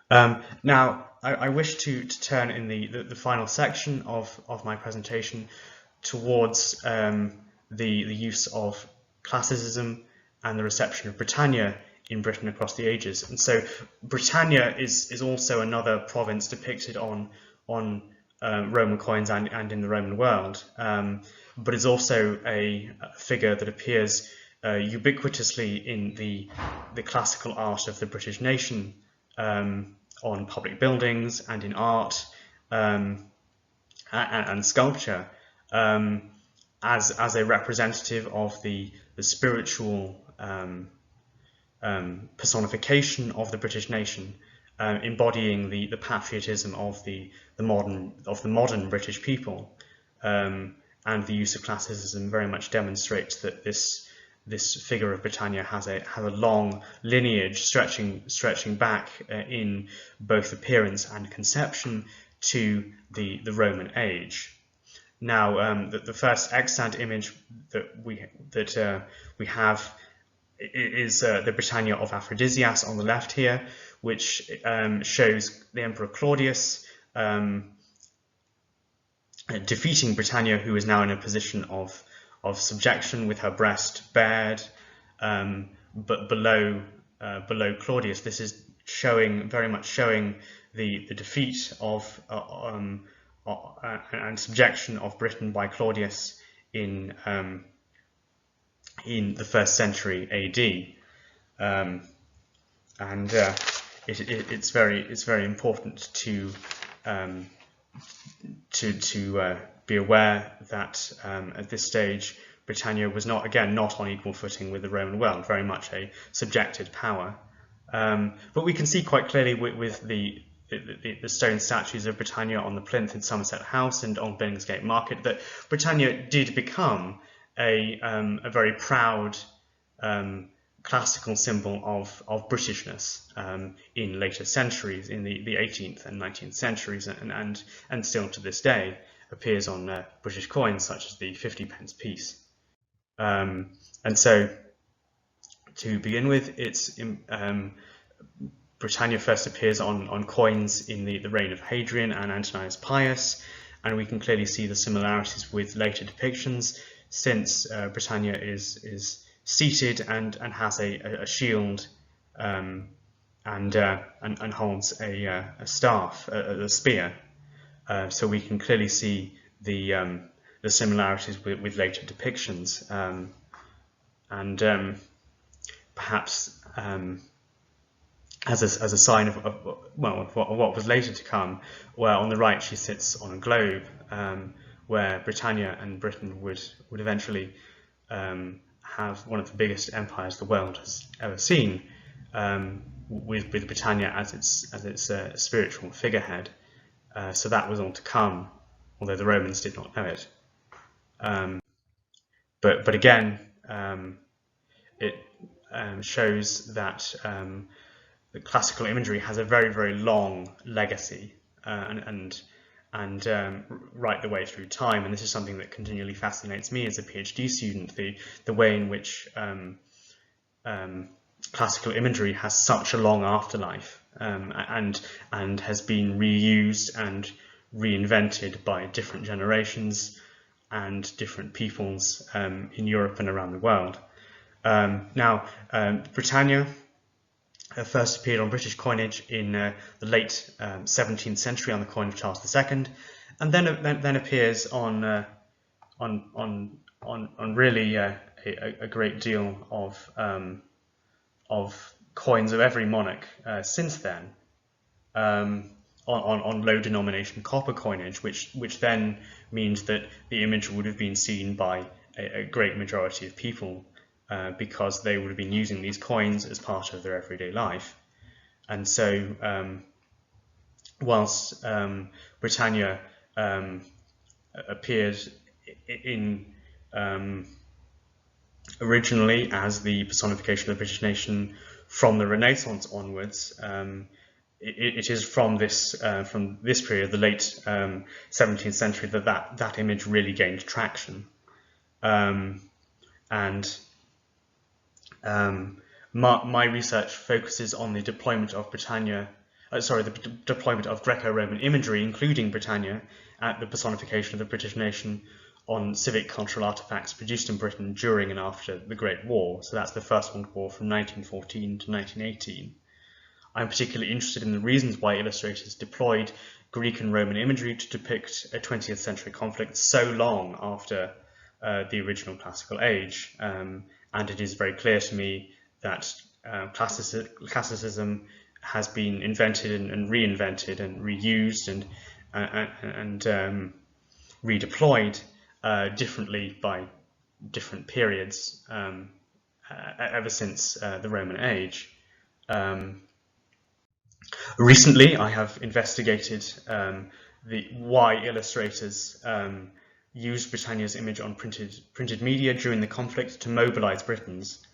Now, I wish to turn in the final section of my presentation towards the use of classicism and the reception of Britannia in Britain across the ages. And so Britannia is also another province depicted on Roman coins and in the Roman world, but is also a figure that appears ubiquitously in the classical art of the British nation, on public buildings and in art and sculpture, as a representative of the spiritual personification of the British nation, embodying the patriotism of the modern British people, and the use of classicism very much demonstrates that this figure of Britannia has a long lineage stretching back in both appearance and conception to the Roman age. Now, the first extant image that we have is the Britannia of Aphrodisias on the left here, which shows the Emperor Claudius defeating Britannia, who is now in a position of subjection with her breast bared, but below Claudius. This is very much showing the defeat of and subjection of Britain by Claudius in the 1st century AD, and it's very important to be aware that at this stage Britannia was not on equal footing with the Roman world, very much a subjected power. But we can see quite clearly with the stone statues of Britannia on the plinth in Somerset House and on Billingsgate Market that Britannia did become a very proud classical symbol of Britishness in later centuries, in the 18th and 19th centuries, and still to this day appears on British coins such as the 50-pence piece. And so, to begin with, Britannia first appears on coins in the reign of Hadrian and Antoninus Pius, and we can clearly see the similarities with later depictions, since Britannia is seated and has a shield and holds a staff, a spear. So we can clearly see the similarities with later depictions, and perhaps as a sign of what was later to come, where on the right she sits on a globe, where Britannia and Britain would eventually have one of the biggest empires the world has ever seen, with Britannia as its spiritual figurehead. So that was all to come, although the Romans did not know it. But again, it shows that the classical imagery has a very long legacy, and right the way through time. And this is something that continually fascinates me as a PhD student: the way in which classical imagery has such a long afterlife, and has been reused and reinvented by different generations and different peoples in Europe and around the world. Now, Britannia first appeared on British coinage in the late 17th century on the coin of Charles II, and then appears on really a great deal of coins of every monarch since then, on low denomination copper coinage, which then means that the image would have been seen by a great majority of people, because they would have been using these coins as part of their everyday life. And so whilst Britannia appeared in originally as the personification of the British nation from the Renaissance onwards, it is from this period, the late 17th century, that image really gained traction. My research focuses on the deployment of Britannia deployment of Greco-Roman imagery, including Britannia, at the personification of the British nation on civic cultural artifacts produced in Britain during and after the Great War. So that's the First World War from 1914 to 1918. I'm particularly interested in the reasons why illustrators deployed Greek and Roman imagery to depict a 20th century conflict so long after the original classical age. And it is very clear to me that classicism has been invented and reinvented and reused and redeployed differently by different periods ever since the Roman age. Recently, I have investigated why illustrators used Britannia's image on printed media during the conflict to mobilize Britons.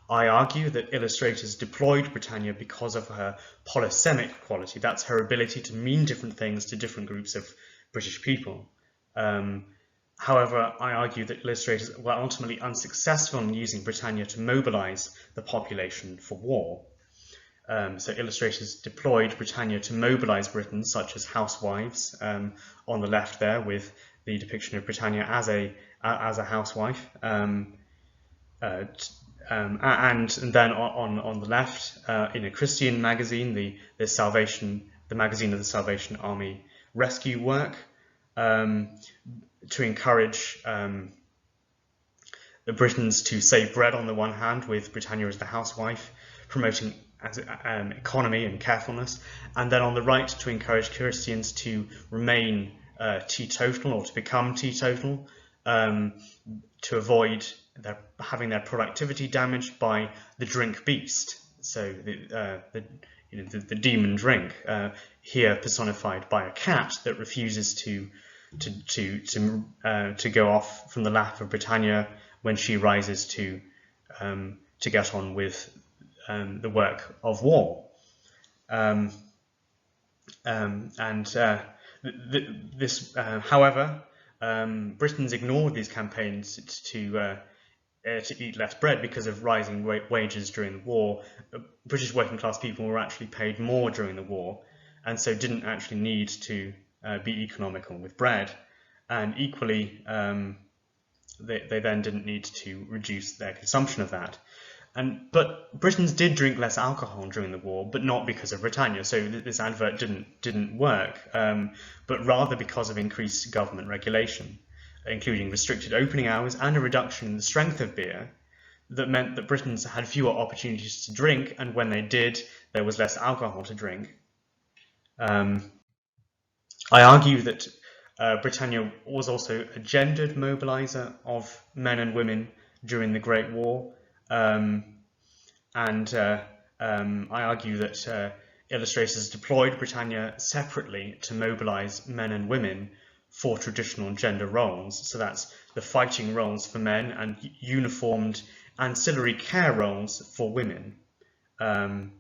I argue that illustrators deployed Britannia because of her polysemic quality. That's her ability to mean different things to different groups of British people. However, I argue that illustrators were ultimately unsuccessful in using Britannia to mobilize the population for war. So illustrators deployed Britannia to mobilize Britons, such as housewives, on the left there, with the depiction of Britannia as a housewife, and then on the left, in a Christian magazine, the magazine of the Salvation Army rescue work, to encourage the Britons to save bread on the one hand, with Britannia as the housewife, promoting economy and carefulness, and then on the right to encourage Christians to remain teetotal or to become teetotal, to avoid having their productivity damaged by the drink beast. So the demon drink, here personified by a cat that refuses to go off from the lap of Britannia when she rises to get on with the work of war. However, Britons ignored these campaigns to eat less bread because of rising wages during the war. British working class people were actually paid more during the war, and so didn't actually need to be economical with bread. And equally, they then didn't need to reduce their consumption of that. But Britons did drink less alcohol during the war, but not because of Britannia. So this advert didn't work, but rather because of increased government regulation, including restricted opening hours and a reduction in the strength of beer, that meant that Britons had fewer opportunities to drink, and when they did, there was less alcohol to drink. I argue that Britannia was also a gendered mobilizer of men and women during the Great War. I argue that illustrators deployed Britannia separately to mobilize men and women for traditional gender roles. So that's the fighting roles for men and uniformed ancillary care roles for women. And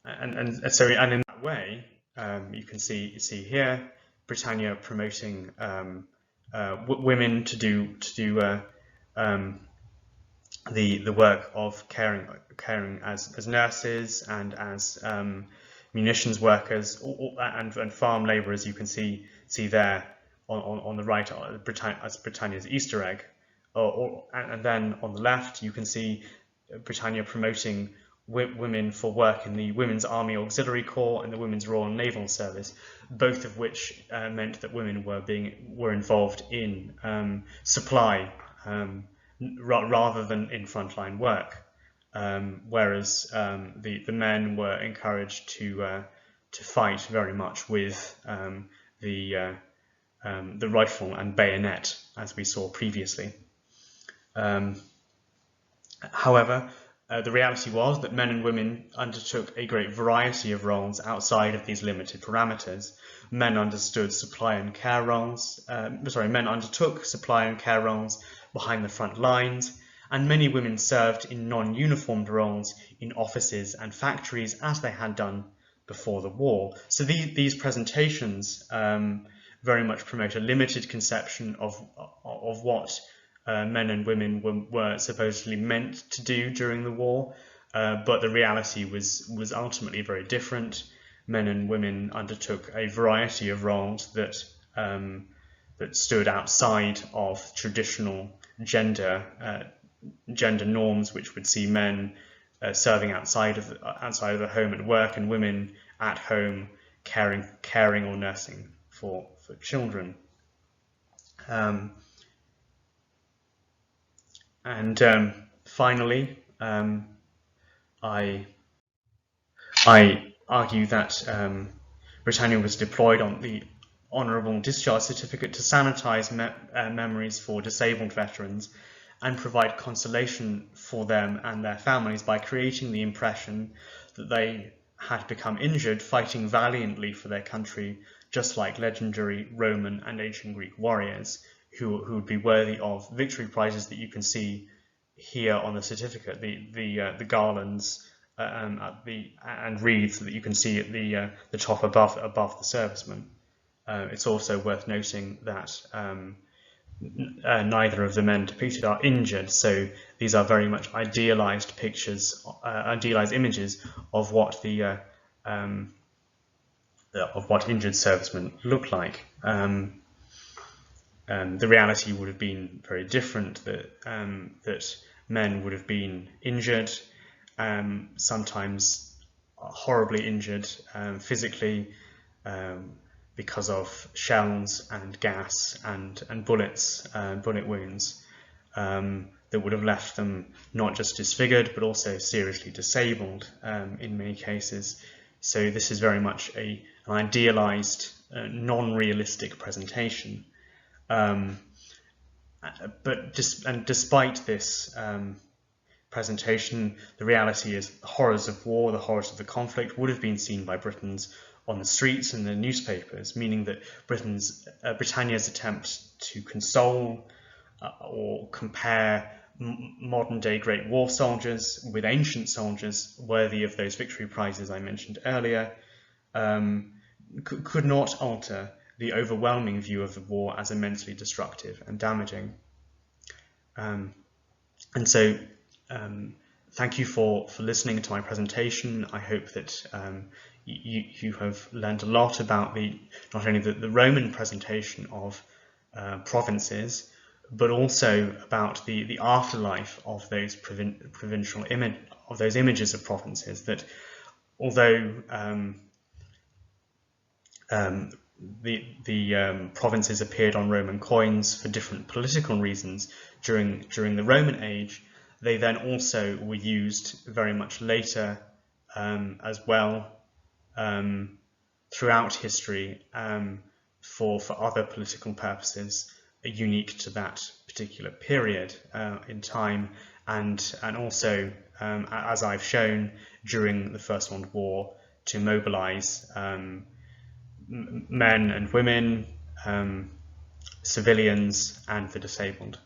in that way, you can see here Britannia promoting women to do the work of caring as nurses and as munitions workers and farm labourers. You can see there on the right as Britannia's Easter egg, and then on the left you can see Britannia promoting women for work in the Women's Army Auxiliary Corps and the Women's Royal Naval Service, both of which meant that women were involved in supply rather than in frontline work, whereas the men were encouraged to fight very much with the rifle and bayonet, as we saw previously. However, the reality was that men and women undertook a great variety of roles outside of these limited parameters. Men understood supply and care roles. Men undertook supply and care roles behind the front lines, and many women served in non-uniformed roles in offices and factories, as they had done before the war. So these presentations very much promote a limited conception of what men and women were supposedly meant to do during the war, but the reality was ultimately very different. men and women undertook a variety of roles that that stood outside of traditional gender norms, which would see men serving outside of the home at work, and women at home caring or nursing for children. Finally, I argue that Britannia was deployed on the Honourable Discharge Certificate to sanitise memories for disabled veterans and provide consolation for them and their families by creating the impression that they had become injured fighting valiantly for their country, just like legendary Roman and ancient Greek warriors who would be worthy of victory prizes that you can see here on the certificate, the garlands and wreaths that you can see at the top above the servicemen. It's also worth noting that neither of the men depicted are injured, so these are very much idealized pictures, idealized images of what injured servicemen look like. The reality would have been very different, that men would have been injured, sometimes horribly injured physically, because of shells and gas and bullets, bullet wounds that would have left them not just disfigured but also seriously disabled in many cases. So this is very much an idealized, non-realistic presentation. Despite this presentation, the reality is the horrors of war, the horrors of the conflict would have been seen by Britons on the streets and the newspapers, meaning that Britannia's attempt to console or compare modern-day great war soldiers with ancient soldiers worthy of those victory prizes I mentioned earlier could not alter the overwhelming view of the war as immensely destructive and damaging. Thank you for listening to my presentation. I hope that you have learned a lot about not only the Roman presentation of provinces, but also about the afterlife of those images of provinces. That although the provinces appeared on Roman coins for different political reasons during the Roman age, they then also were used very much later as well throughout history for other political purposes unique to that particular period in time, and also as I've shown, during the First World War, to mobilize men and women, civilians, and the disabled.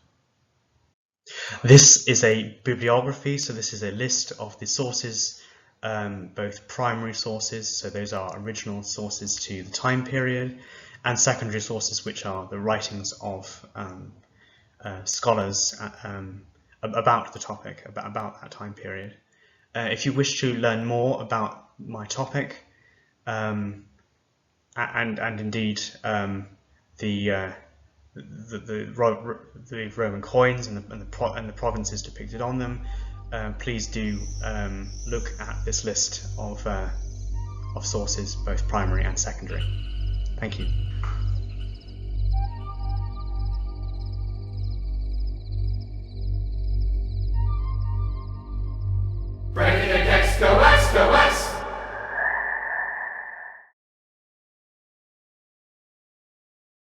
This is a bibliography, so this is a list of the sources, both primary sources, so those are original sources to the time period, and secondary sources, which are the writings of scholars about the topic, about that time period. If you wish to learn more about my topic, and indeed the Roman coins and the provinces depicted on them, please do look at this list of sources, both primary and secondary. Thank you.